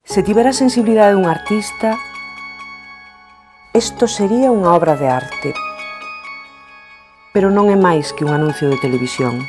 Se tivera a sensibilidade dun artista, isto sería unha obra de arte, pero non é máis que un anuncio de televisión.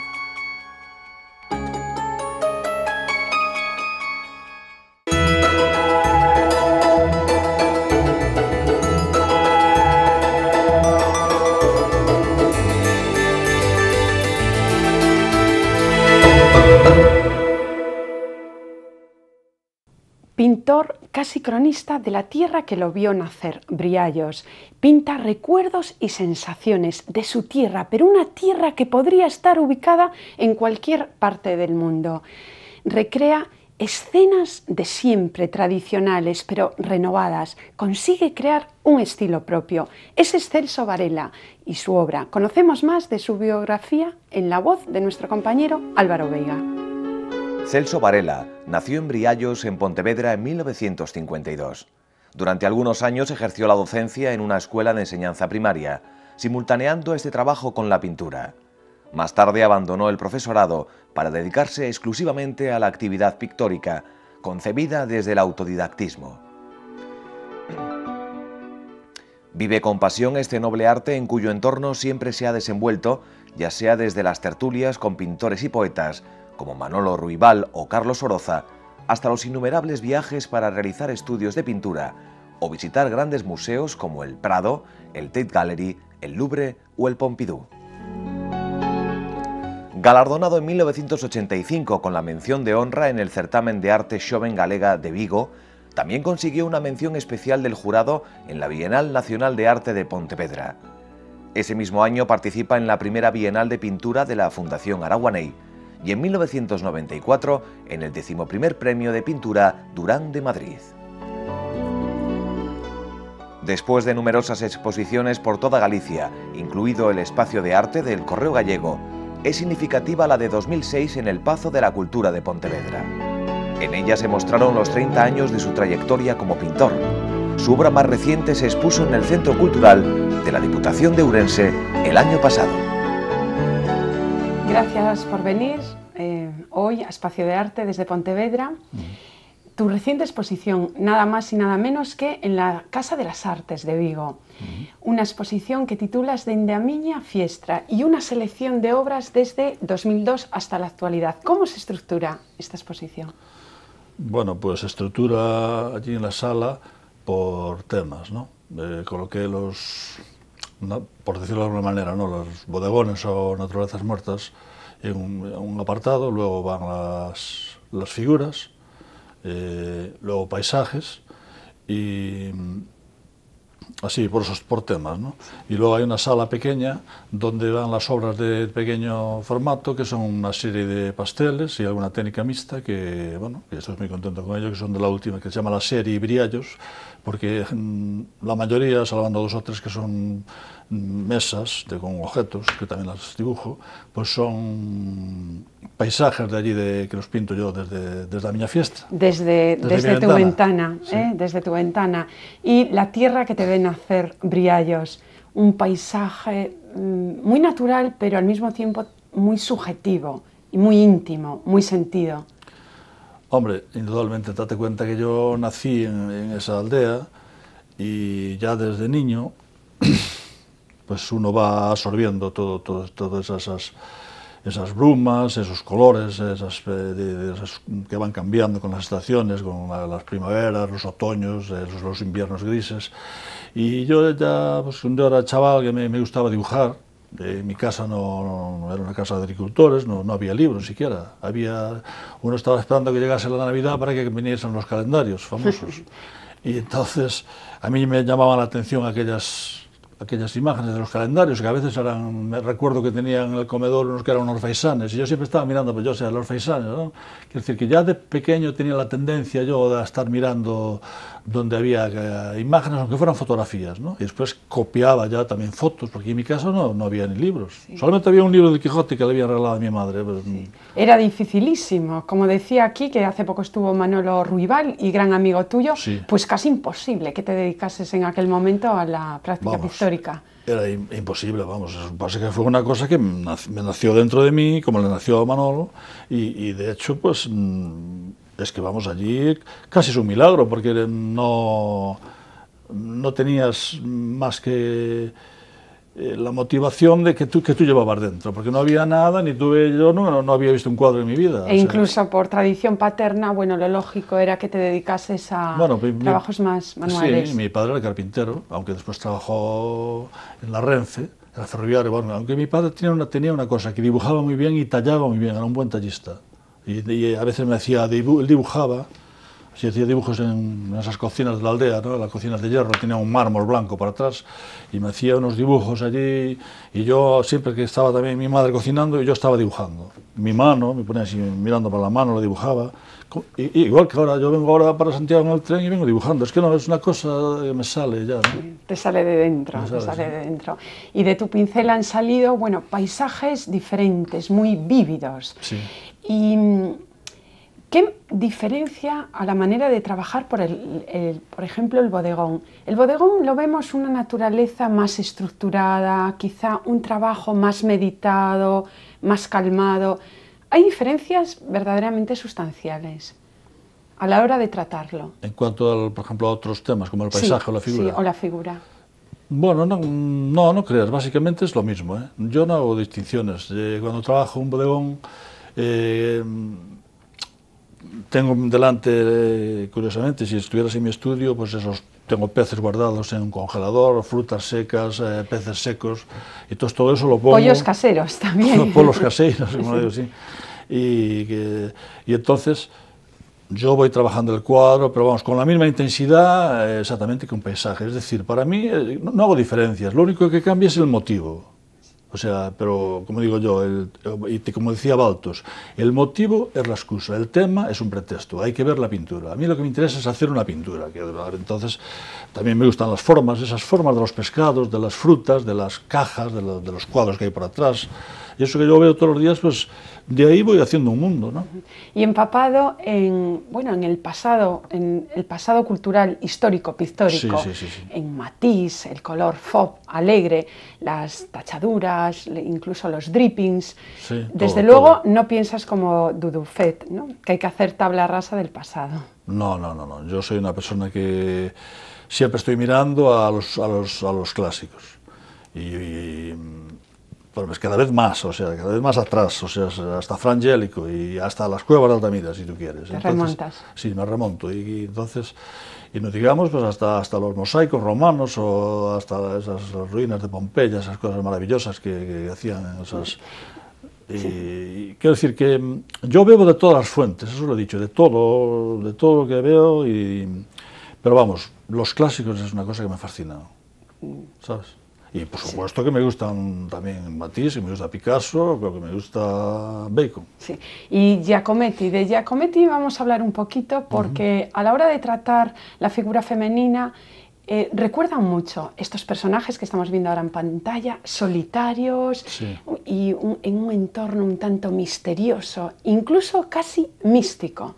Pintor casi cronista de la tierra que lo vio nacer, Briallos. Pinta recuerdos y sensaciones de su tierra, pero una tierra que podría estar ubicada en cualquier parte del mundo. Recrea escenas de siempre tradicionales, pero renovadas. Consigue crear un estilo propio. Ese es Celso Varela y su obra. Conocemos más de su biografía en la voz de nuestro compañero Álvaro Veiga. Celso Varela nació en Briallos, en Pontevedra, en 1952. Durante algunos años ejerció la docencia en una escuela de enseñanza primaria, simultaneando este trabajo con la pintura. Más tarde abandonó el profesorado para dedicarse exclusivamente a la actividad pictórica, concebida desde el autodidactismo. Vive con pasión este noble arte en cuyo entorno siempre se ha desenvuelto, ya sea desde las tertulias con pintores y poetas, como Manolo Ruibal o Carlos Oroza, hasta los innumerables viajes para realizar estudios de pintura o visitar grandes museos como el Prado, el Tate Gallery, el Louvre o el Pompidou. Galardonado en 1985 con la mención de honra en el certamen de arte Xoven Galega de Vigo, también consiguió una mención especial del jurado en la Bienal Nacional de Arte de Pontevedra. Ese mismo año participa en la primera Bienal de Pintura de la Fundación Araguaney, y en 1994 en el 11º Premio de Pintura Durán de Madrid. Después de numerosas exposiciones por toda Galicia, incluido el Espacio de Arte del Correo Gallego, es significativa la de 2006 en el Pazo de la Cultura de Pontevedra. En ella se mostraron los 30 años de su trayectoria como pintor. Su obra más reciente se expuso en el Centro Cultural de la Diputación de Ourense el año pasado. Gracias por venir hoy a Espacio de Arte desde Pontevedra. Tu reciente exposición, nada más y nada menos que en la Casa de las Artes de Vigo. Una exposición que titulas Dende a miña fiestra y una selección de obras desde 2002 hasta la actualidad. ¿Cómo se estructura esta exposición? Bueno, pues se estructura allí en la sala por temas, ¿no? Coloqué por decirlo de alguna manera, ¿no?, los bodegones o naturalezas muertas en un apartado, luego van las figuras, luego paisajes y así por temas, ¿no? Y luego hay una sala pequeña donde van las obras de pequeño formato, que son una serie de pasteles y alguna técnica mixta que, bueno, que estoy muy contento con ello, que son de la última, que se llama la serie Briallos, porque la mayoría, salvando 2 o 3 que son mesas con objetos, que también las dibujo, pues son paisajes de allí que los pinto yo desde la miña fiesta. Desde tu ventana, sí. Desde tu ventana. Y la tierra que te ve nacer, Briallos, un paisaje muy natural, pero al mismo tiempo muy subjetivo y muy íntimo, muy sentido. Hombre, indudablemente, date cuenta que yo nací en esa aldea y ya desde niño pues uno va absorbiendo todas esas brumas, esos colores, que van cambiando con las estaciones, con las primaveras, los otoños, los inviernos grises. Y yo ya, pues cuando era chaval, que me gustaba dibujar. Mi casa no era una casa de agricultores, no había libros siquiera. Uno estaba esperando que llegase la Navidad para que viniesen los calendarios famosos. Y entonces a mí me llamaban la atención aquellas imágenes de los calendarios, que a veces me recuerdo que tenían en el comedor unos que eran unos faisanes, y yo siempre estaba mirando, pues yo sé, los faisanes, ¿no? Quiero decir que ya de pequeño tenía la tendencia yo de estar mirando donde había imágenes, aunque fueran fotografías, ¿no? Y después copiaba ya también fotos, porque en mi casa no había ni libros. Sí. Solamente había un libro del Quijote que le había regalado a mi madre. Pues, sí. Era dificilísimo, como decía aquí, que hace poco estuvo Manolo Ruibal, y gran amigo tuyo, sí. Pues casi imposible que te dedicases en aquel momento a la práctica pictórica. Era imposible, vamos, pasa que fue una cosa que me nació dentro de mí, como le nació a Manolo, y de hecho, pues, es que vamos, allí casi es un milagro, porque no tenías más que la motivación de que tú llevabas dentro, porque no había nada, ni tuve, yo no había visto un cuadro en mi vida. E incluso por tradición paterna, bueno, lo lógico era que te dedicases a trabajos más manuales. Sí, mi padre era carpintero, aunque después trabajó en la Renfe, en la ferroviaria, bueno, aunque mi padre tenía una cosa, que dibujaba muy bien y tallaba muy bien, era un buen tallista. Y a veces me hacía, él dibujaba, si hacía dibujos en esas cocinas de la aldea, ¿no? Las cocinas de hierro, tenía un mármol blanco por atrás, y me hacía unos dibujos allí, y yo siempre que estaba también mi madre cocinando, yo estaba dibujando. Mi mano, me ponía así mirando para la mano, lo dibujaba. Igual que ahora, yo vengo ahora para Santiago en el tren y vengo dibujando, es que no, es una cosa que me sale ya, ¿no? Te sale de dentro, te sale de dentro. Y de tu pincel han salido, bueno, paisajes diferentes, muy vívidos. Sí. Y ¿qué diferencia a la manera de trabajar por ejemplo, el bodegón? El bodegón lo vemos una naturaleza más estructurada, quizá un trabajo más meditado, más calmado. Hay diferencias verdaderamente sustanciales a la hora de tratarlo. En cuanto, por ejemplo, a otros temas, como el paisaje o la figura. Sí, o la figura. Bueno, no creas, básicamente es lo mismo, ¿eh? Yo no hago distinciones. Cuando trabajo en un bodegón, tengo delante, curiosamente, si estuvieras en mi estudio, pues tengo peces guardados en un congelador, frutas secas, peces secos, y todo eso lo pongo... Pollos caseros también. Pollos caseros, como digo, sí. Y entonces yo voy trabajando el cuadro, pero vamos, con la misma intensidad exactamente que un paisaje. Es decir, para mí no hago diferencias, lo único que cambia es el motivo. O sea, pero como digo yo, como decía Baltos, el motivo es la excusa, el tema es un pretexto, hay que ver la pintura. A mí lo que me interesa es hacer una pintura. Entonces, también me gustan las formas, esas formas de los pescados, de las frutas, de las cajas, de los cuadros que hay por atrás. Y eso que yo veo todos los días, pues de ahí voy haciendo un mundo, ¿no? Y empapado en el pasado cultural, histórico, pictórico, sí. en matiz, el color fauve, alegre, las tachaduras, incluso los drippings. Sí, Desde todo, luego todo. No piensas como Dudufet, ¿no? Que hay que hacer tabla rasa del pasado. No. Yo soy una persona que siempre estoy mirando a los clásicos. Pues cada vez más, o sea, cada vez más atrás, o sea, hasta Fra Angelico y hasta las cuevas de Altamira, si tú quieres. ¿Te remontas? Sí, me remonto. Y entonces, y no digamos, pues hasta los mosaicos romanos o hasta esas ruinas de Pompeya, esas cosas maravillosas que hacían esas... Y quiero decir que yo bebo de todas las fuentes, eso lo he dicho, de todo lo que veo, pero vamos, los clásicos es una cosa que me fascina, ¿sabes? Y por supuesto que me gustan también Matisse, que me gusta Picasso, pero que me gusta Bacon. Sí. Y Giacometti, de Giacometti vamos a hablar un poquito porque a la hora de tratar la figura femenina recuerdan mucho estos personajes que estamos viendo ahora en pantalla, solitarios, Sí. Y en un entorno un tanto misterioso, incluso casi místico.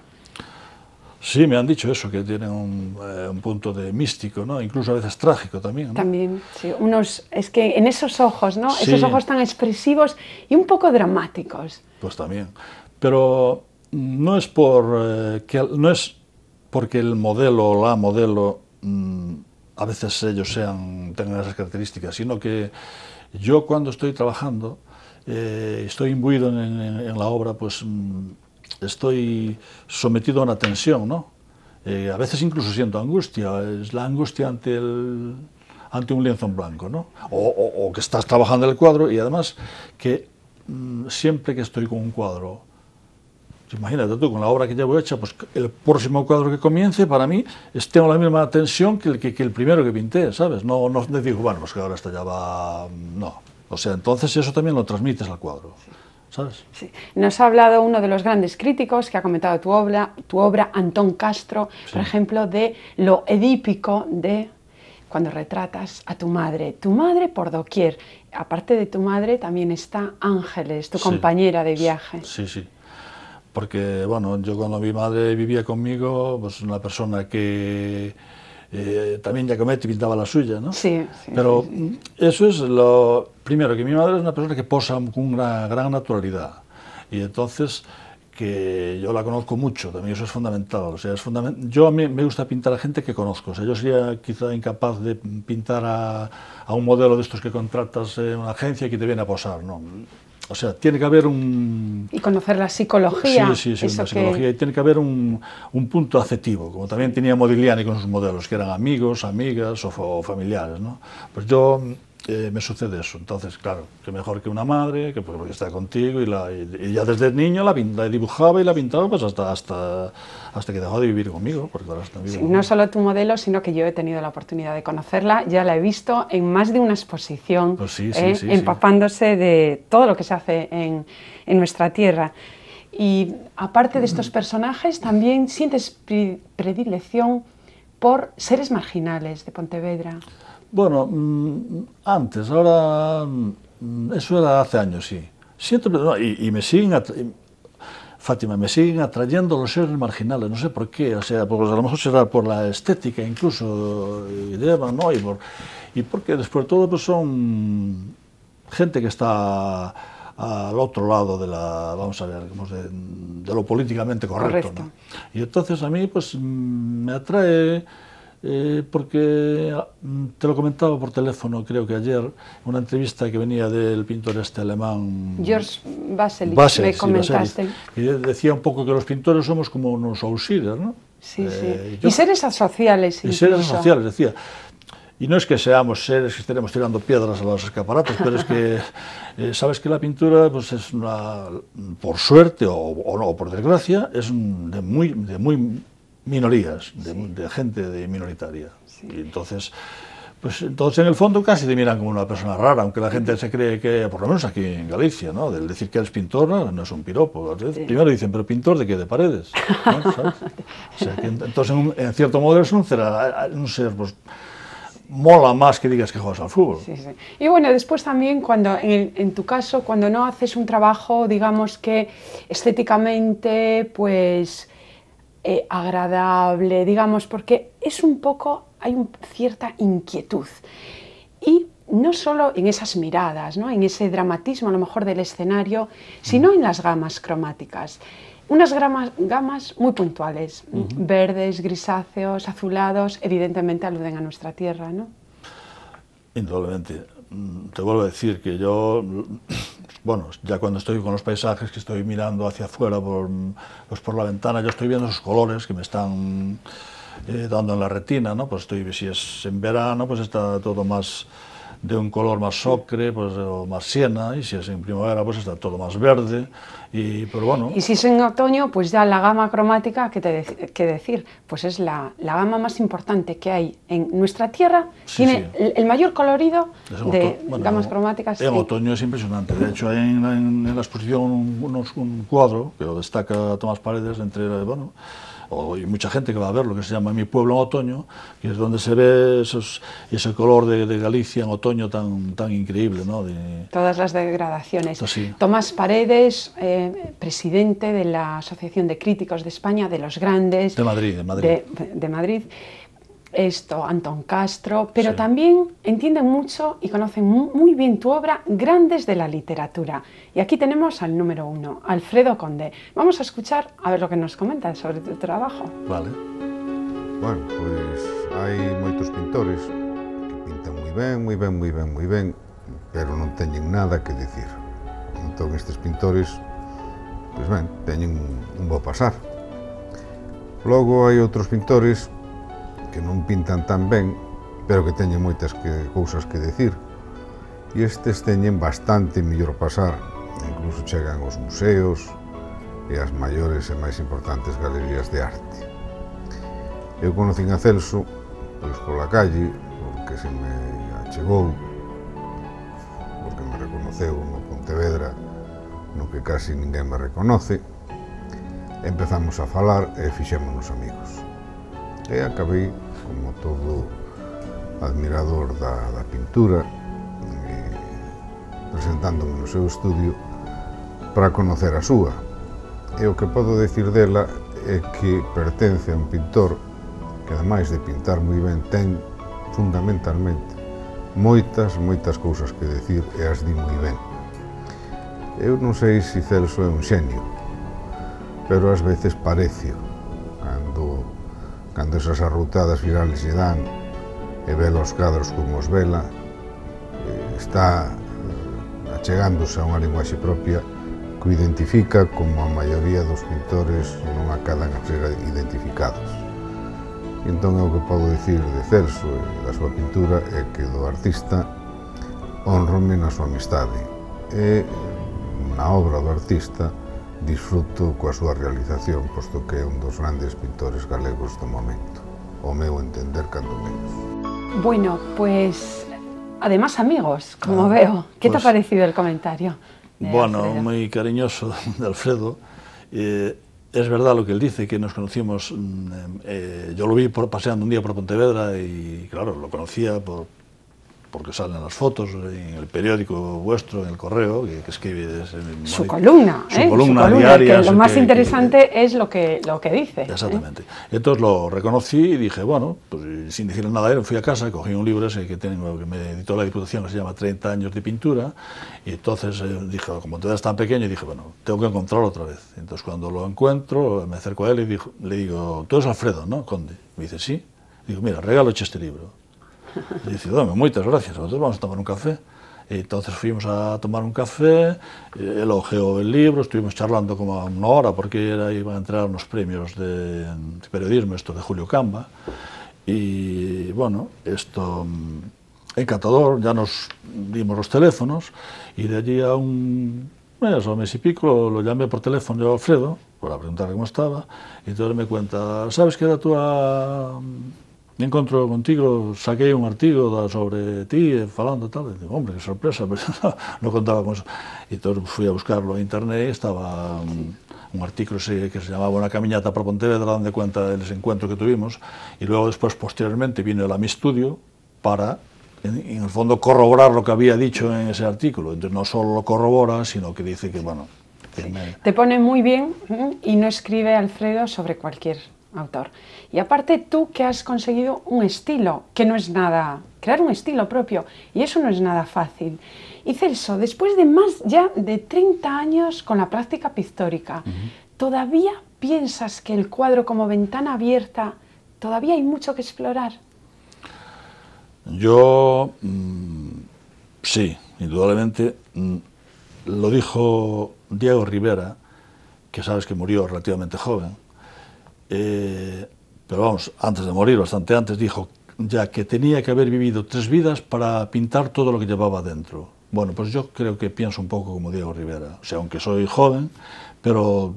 Sí, me han dicho eso, que tienen un punto de místico, ¿no? Incluso a veces trágico también, ¿no? También, sí, es que en esos ojos, ¿no? Sí. Esos ojos tan expresivos y un poco dramáticos. Pues también. Pero no es porque el modelo o la modelo a veces ellos tengan esas características, sino que yo cuando estoy trabajando, estoy imbuido en la obra, pues estoy sometido a una tensión, ¿no? A veces incluso siento angustia, es la angustia ante un lienzo en blanco, ¿no? O que estás trabajando el cuadro y además que siempre que estoy con un cuadro, imagínate tú, con la obra que llevo hecha, pues el próximo cuadro que comience, para mí, tengo la misma tensión que el primero que pinté, ¿sabes? No digo, bueno, pues que ahora esto ya va... No. O sea, entonces eso también lo transmites al cuadro, ¿sabes? Sí. Nos ha hablado uno de los grandes críticos que ha comentado tu obra, Antón Castro, Sí. por ejemplo, de lo edípico de cuando retratas a tu madre por doquier. Aparte de tu madre también está Ángeles, tu Sí. compañera de viaje. Sí. Porque, bueno, yo cuando mi madre vivía conmigo, pues una persona que también Giacometti pintaba la suya, ¿no? Sí. Pero eso es lo primero, que mi madre es una persona que posa con una gran naturalidad. Y entonces, que yo la conozco mucho, también eso es fundamental. O sea, yo a mí me gusta pintar a gente que conozco. O sea, yo sería quizá incapaz de pintar a un modelo de estos que contratas en una agencia y que te viene a posar, ¿no? O sea, tiene que haber un... Y conocer la psicología. Sí, la psicología. Y tiene que haber un punto afectivo, como también tenía Modigliani con sus modelos, que eran amigos, amigas o familiares, ¿no? Pues yo... me sucede eso. Entonces, claro, que mejor que una madre, que porque está contigo y ya desde niño la dibujaba y la pintaba pues hasta que dejó de vivir conmigo. Porque ahora está sí, no solo tu modelo, sino que yo he tenido la oportunidad de conocerla, ya la he visto en más de una exposición, pues empapándose de todo lo que se hace en nuestra tierra. Y aparte de estos personajes, también sientes predilección por seres marginales de Pontevedra. Bueno, antes, ahora, eso era hace años, sí. Siento, no, y me siguen, Fátima, me siguen atrayendo los seres marginales, no sé por qué, o sea, pues a lo mejor será por la estética incluso, ¿no? Y porque después de todo pues son gente que está al otro lado de la, vamos a ver, de lo políticamente correcto, ¿no? Y entonces a mí pues me atrae... porque te lo comentaba por teléfono, creo que ayer, una entrevista que venía del pintor alemán George Baselis, me comentaste. Y decía un poco que los pintores somos como unos outsiders, ¿no? Sí, y seres asociales. Y seres asociales, decía. Y no es que seamos seres que estaremos tirando piedras a los escaparatos, pero es que sabes que la pintura, pues es una, por suerte o no, por desgracia, es de muy minorías, de gente minoritaria. Sí. Y entonces, pues entonces en el fondo casi te miran como una persona rara, aunque la gente se cree que, por lo menos aquí en Galicia, ¿no? Del decir que eres pintor no es un piropo. Primero dicen, ¿pero pintor de qué? ¿De paredes? ¿No? ¿Sabes? O sea, que entonces en cierto modo es un ser pues, mola más que digas que juegas al fútbol. Sí. Y bueno, después también, cuando en tu caso, cuando no haces un trabajo, digamos que estéticamente, pues... agradable, digamos, porque es un poco, hay cierta inquietud. Y no solo en esas miradas, ¿no? En ese dramatismo a lo mejor del escenario, sino en las gamas cromáticas. Unas gamas muy puntuales, verdes, grisáceos, azulados, evidentemente aluden a nuestra tierra, ¿no? Indudablemente. Te vuelvo a decir que yo, bueno, ya cuando estoy con los paisajes, que estoy mirando hacia afuera por la ventana, yo estoy viendo esos colores que me están dando en la retina, ¿no? Pues si es en verano, pues está todo más de un color más ocre, pues, o más siena, y si es en primavera, pues está todo más verde, pero bueno... Y si es en otoño, pues ya la gama cromática, ¿qué decir? Pues es la gama más importante que hay en nuestra tierra, tiene el mayor colorido de gamas cromáticas. En otoño es impresionante, de hecho hay en la exposición un cuadro que lo destaca Tomás Paredes, y mucha gente que va a ver lo que se llama Mi pueblo en otoño, que es donde se ve ese color de Galicia en otoño tan increíble, ¿no? Todas las degradaciones. Sí. Tomás Paredes, presidente de la Asociación de Críticos de España, de los grandes... De Madrid. De Madrid. Antón Castro, pero también entienden mucho y conocen muy bien tu obra, grandes de la literatura. Y aquí tenemos al número 1, Alfredo Conde. Vamos a escuchar a ver lo que nos comenta sobre tu trabajo. Vale. Bueno, pois hai moitos pintores que pintan moi ben, pero non teñen nada que dicir. Entón estes pintores, pois ben, teñen un bo pasar. Logo hai outros pintores que non pintan tan ben, pero que teñen moitas cousas que decir. E estes teñen bastante mellor pasar, incluso chegan aos museos e as maiores e máis importantes galerías de arte. Eu conocín a Celso, pois pola calle, porque se me achegou, porque me reconoceu no Pontevedra, no que casi ninguén me reconoce. Empezamos a falar e fixémonos amigos. E acabei, como todo admirador da pintura, presentándome no seu estudio para conocer a súa. E o que podo decir dela é que pertence a un pintor que, ademais de pintar moi ben, ten fundamentalmente moitas cousas que decir e as di moi ben. Eu non sei se Celso é un xenio, pero ás veces parecio, cando esas arroutadas virales lle dan, e vela os cadros como os vela, está achegándose a unha linguaxe propia que o identifica como a maioría dos pintores non acadan a ser identificados. Entón, o que podo dicir de Celso e da súa pintura é que do artista honrome na súa amistade e na obra do artista disfruto coa súa realización, posto que é un dos grandes pintores galegos do momento, ao meu entender, cando menos. Bueno, pues además amigos, como veo. ¿Qué te ha parecido el comentario? Bueno, muy cariñoso de Alfredo. Es verdad lo que él dice, que nos conocimos, yo lo vi paseando un día por Pontevedra y claro, lo conocía porque salen las fotos en el periódico vuestro, en el correo, que escribe... Su columna, su columna diaria. Que lo más interesante es lo que dice. Exactamente. Entonces lo reconocí y dije, bueno, pues sin decirle nada a él, fui a casa, cogí un libro ese que tengo, que me editó la Diputación, que se llama 30 años de pintura, y entonces dije, como tú eres tan pequeño, y dije, bueno, tengo que encontrarlo otra vez. Entonces cuando lo encuentro, me acerco a él y le digo, tú eres Alfredo, ¿no, Conde? Me dice, sí. Digo, mira, regaloche este libro. Y dice, dame, moitas gracias, entonces vamos a tomar un café. Y entonces fuimos a tomar un café, él ojeó el libro, estuvimos charlando como una hora porque iban a entregar unos premios de periodismo, esto de Julio Camba. Y bueno, esto encantador, ya nos dimos los teléfonos y de allí a un mes y pico lo llamé por teléfono yo a Alfredo para preguntarle cómo estaba y entonces me cuenta, ¿sabes que era tú me encontro contigo, saqué un artigo sobre ti, falando tal, y digo, hombre, qué sorpresa, pero no contaba con eso. Y entonces fui a buscarlo en internet y estaba un artículo que se llamaba Una caminata por Pontevedra, donde cuenta del encuentro que tuvimos, y luego después, posteriormente, vino él a mi estudio para, en el fondo, corroborar lo que había dicho en ese artículo. Entonces no solo lo corrobora, sino que dice que, bueno... Que Te pone muy bien y no escribe Alfredo sobre cualquier autor. Y aparte tú que has conseguido un estilo, que no es nada, crear un estilo propio, y eso no es nada fácil. Y Celso, después de más ya de 30 años con la práctica pictórica, ¿todavía piensas que el cuadro como ventana abierta, todavía hay mucho que explorar? Yo, sí, indudablemente, lo dijo Diego Rivera, que sabes que murió relativamente joven, pero vamos, antes de morir, bastante antes, dijo ya que tenía que haber vivido 3 vidas para pintar todo lo que llevaba dentro. Bueno, pues yo creo que pienso un poco como Diego Rivera, o sea, aunque soy joven, pero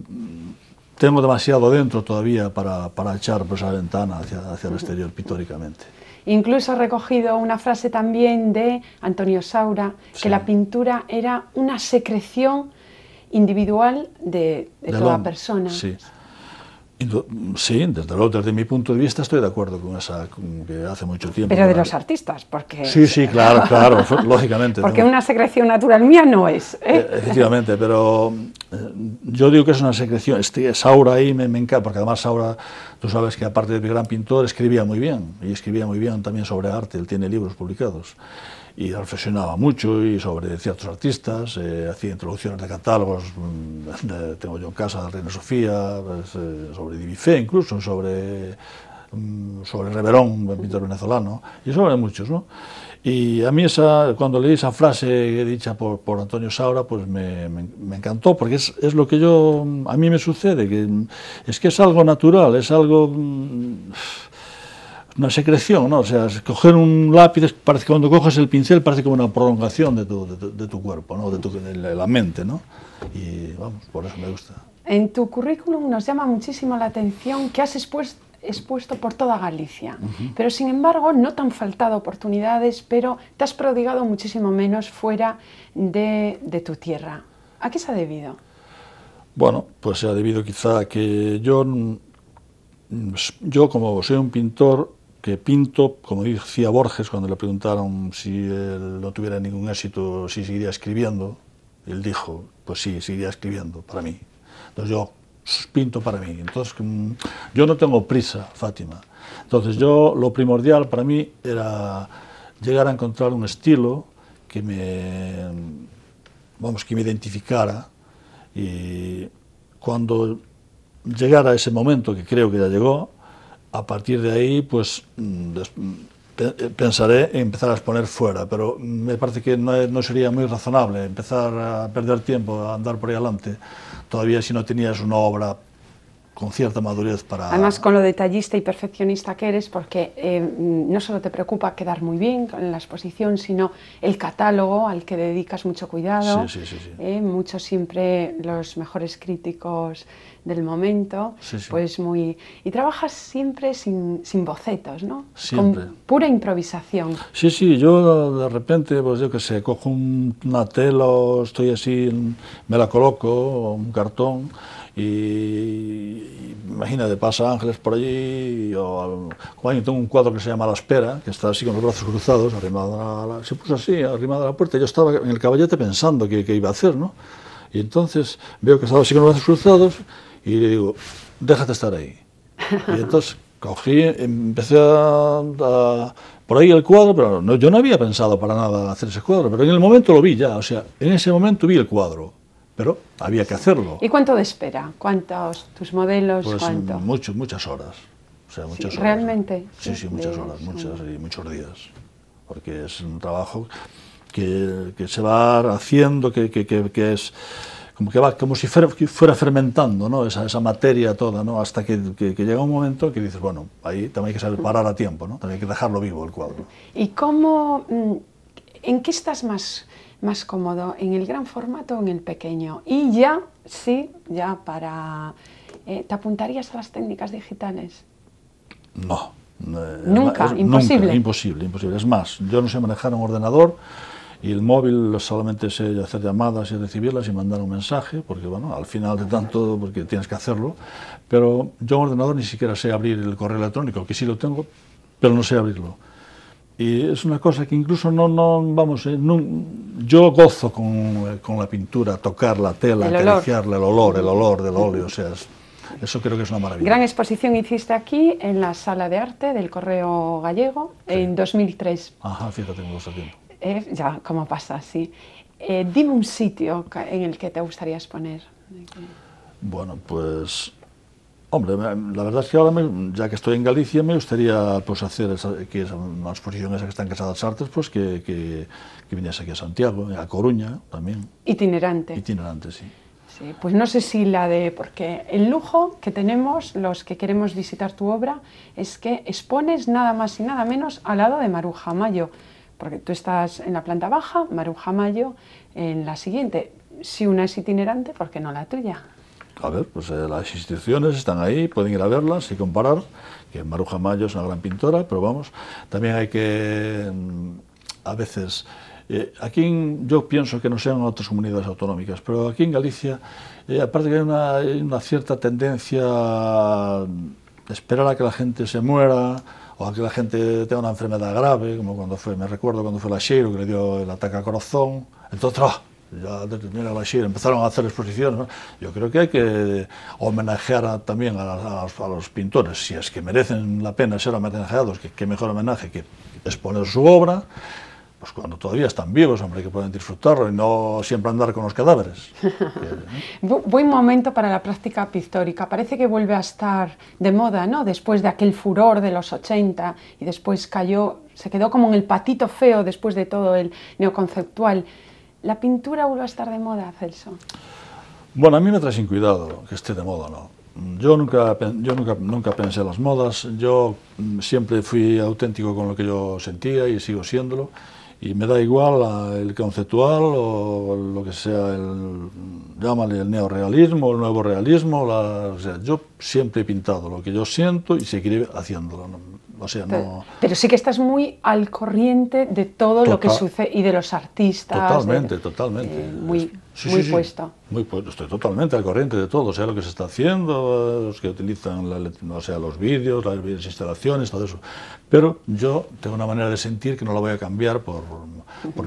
tengo demasiado dentro todavía para echar por esa ventana hacia el exterior pictóricamente. Incluso he recogido una frase también de Antonio Saura, que la pintura era una secreción individual de toda persona. Sí. Sí, desde luego, desde mi punto de vista estoy de acuerdo con esa, que hace mucho tiempo. Pero de los artistas, porque... Sí, claro, lógicamente. Porque una secreción natural mía no es. Efectivamente, pero yo digo que es una secreción. Saura ahí me encanta, porque además Saura, tú sabes que aparte de gran pintor, escribía muy bien, y escribía muy bien también sobre arte, él tiene libros publicados. Y reflexionaba mucho y sobre ciertos artistas, hacía introducciones de catálogos, tengo yo en casa de Reina Sofía, sobre Divifé incluso, sobre Reverón, un pintor venezolano, y sobre muchos, ¿no? Y a mí cuando leí esa frase dicha por Antonio Saura, pues me encantó, porque es lo que a mí me sucede, que es algo natural, es algo... una secreción, ¿no? O sea, coger un lápiz, parece que cuando coges el pincel parece como una prolongación de tu cuerpo, ¿no? De la mente, ¿no? Y vamos, por eso me gusta. En tu currículum nos llama muchísimo la atención que has expuesto por toda Galicia, pero sin embargo no te han faltado oportunidades, pero te has prodigado muchísimo menos fuera de tu tierra. ¿A qué se ha debido? Bueno, pues se ha debido quizá a que yo como soy un pintor que pinto, como decía Borges cuando le preguntaron si él no tuviera ningún éxito, si seguiría escribiendo, él dijo, pues sí, seguiría escribiendo para mí. Entonces yo pinto para mí. Entonces yo no tengo prisa, Fátima. Entonces lo primordial para mí era llegar a encontrar un estilo que me identificara, y cuando llegar a ese momento, que creo que ya llegó, a partir de ahí, pues pensaré en empezar a exponer fuera, pero me parece que no sería muy razonable empezar a perder tiempo, a andar por ahí adelante, todavía si no tenías una obra con cierta madurez para... Además, con lo detallista y perfeccionista que eres, porque no solo te preocupa quedar muy bien en la exposición, sino el catálogo al que dedicas mucho cuidado. Sí. Muchos siempre los mejores críticos del momento, pues muy... Y trabajas siempre sin bocetos, ¿no? Siempre. Con pura improvisación. Sí, yo de repente, pues yo qué sé, cojo una tela o estoy así, me la coloco, un cartón, y imagínate, pasa Ángeles por allí, o tengo un cuadro que se llama La Espera, que está así con los brazos cruzados, se puso así, arrimado a la puerta, y yo estaba en el caballete pensando qué iba a hacer, ¿no? Y entonces veo que estaba así con los brazos cruzados, y le digo, déjate estar ahí. Y entonces cogí, empecé por ahí el cuadro, pero yo no había pensado para nada hacer ese cuadro, pero en el momento lo vi ya, o sea, en ese momento vi el cuadro. Pero había que hacerlo. ¿Y cuánto de espera? ¿Cuántos tus modelos? Pues ¿cuánto? Muchas horas. O sea, muchas horas. ¿Realmente? Sí, muchas horas, y muchos días. Porque es un trabajo que se va haciendo, que es como que va como si fuera fermentando, ¿no? Esa materia toda, ¿no? Hasta que llega un momento que dices, bueno, ahí también hay que saber parar a tiempo, ¿no? También hay que dejarlo vivo el cuadro. ¿Y cómo, en qué estás más cómodo, en el gran formato o en el pequeño? Y ya para... ¿te apuntarías a las técnicas digitales? No. ¿Nunca? ¿Imposible? Imposible. Es más, yo no sé manejar un ordenador y el móvil solamente sé hacer llamadas y recibirlas y mandar un mensaje, porque bueno, al final de tanto, porque tienes que hacerlo, pero yo en ordenador ni siquiera sé abrir el correo electrónico, que sí lo tengo, pero no sé abrirlo. Y es una cosa que incluso yo gozo con la pintura, tocar la tela, acariciarla, el olor del óleo, o sea, eso creo que es una maravilla. Gran exposición hiciste aquí en la Sala de Arte del Correo Gallego en 2003. Ajá, fíjate cómo está tiempo. Ya, cómo pasa, sí. Dime un sitio en el que te gustaría exponer. Bueno, pues... Hombre, la verdad es que ahora, ya que estoy en Galicia, me gustaría pues hacer una exposición esa que está en Casa das Artes, pues que viniese aquí a Santiago, a Coruña también. Itinerante. Itinerante, sí. Sí, pues no sé si porque el lujo que tenemos los que queremos visitar tu obra es que expones nada más y nada menos al lado de Maruja Amaya, porque tú estás en la planta baja, Maruja Amaya en la siguiente. Si una es itinerante, ¿por qué no la tuya? A ver, pues las instituciones están ahí, pueden ir a verlas y comparar, que Maruja Amaya es una gran pintora, pero vamos, también hay que, a veces, aquí yo pienso que no sean otras comunidades autonómicas, pero aquí en Galicia, aparte que hay una cierta tendencia a esperar a que la gente se muera, o a que la gente tenga una enfermedad grave, como me recuerdo cuando fue Laxeiro, que le dio el ataque al corazón, entonces, ya desde Laxeiro empezaron a hacer exposiciones, ¿no? Yo creo que hay que homenajear también a los pintores, si es que merecen la pena ser homenajeados, que qué mejor homenaje que exponer su obra, pues cuando todavía están vivos, hombre, que pueden disfrutarlo y no siempre andar con los cadáveres. Buen momento para la práctica pictórica, parece que vuelve a estar de moda, ¿no? Después de aquel furor de los 80 y después se quedó como en el patito feo después de todo el neoconceptual. ¿La pintura vuelve a estar de moda, Celso? Bueno, a mí me trae sin cuidado que esté de moda, ¿no? Yo nunca pensé en las modas, yo siempre fui auténtico con lo que yo sentía y sigo siéndolo, y me da igual el conceptual o lo que sea, llámale el neorrealismo, el nuevo realismo, o sea, yo siempre he pintado lo que yo siento y seguiré haciéndolo, ¿no? O sea, no... Pero sí que estás muy al corriente de todo lo que sucede y de los artistas. Totalmente. Muy puesto. Estoy totalmente al corriente de todo, sea lo que se está haciendo, los que utilizan los vídeos, las instalaciones, todo eso. Pero yo tengo una manera de sentir que no la voy a cambiar por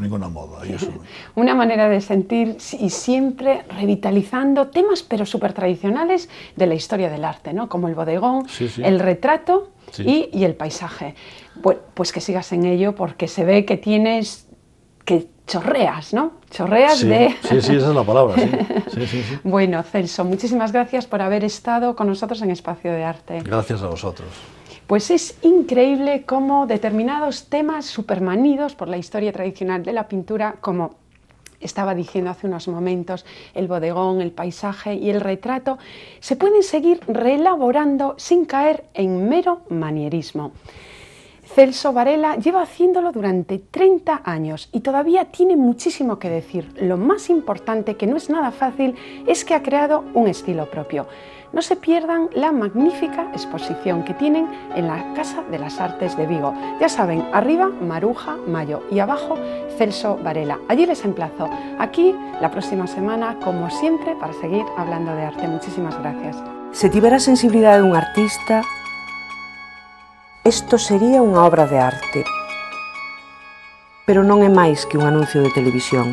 ninguna moda. Y eso... Una manera de sentir y siempre revitalizando temas pero súper tradicionales de la historia del arte, ¿no? Como el bodegón, el retrato y el paisaje. Pues que sigas en ello porque se ve que que chorreas, ¿no? Chorreas Sí, de... sí, esa es la palabra, sí. Bueno, Celso, muchísimas gracias por haber estado con nosotros en Espacio de Arte. Gracias a vosotros. Pues es increíble cómo determinados temas supermanidos por la historia tradicional de la pintura, como estaba diciendo hace unos momentos, el bodegón, el paisaje y el retrato, se pueden seguir reelaborando sin caer en mero manierismo. Celso Varela lleva haciéndolo durante 30 años y todavía tiene muchísimo que decir. Lo más importante, que no es nada fácil, es que ha creado un estilo propio. No se pierdan la magnífica exposición que tienen en la Casa de las Artes de Vigo. Ya saben, arriba Maruja Mayo y abajo Celso Varela. Allí les emplazo. Aquí la próxima semana, como siempre, para seguir hablando de arte. Muchísimas gracias. Se tivera a sensibilidade dun artista, isto sería unha obra de arte. Pero non é máis que un anuncio de televisión.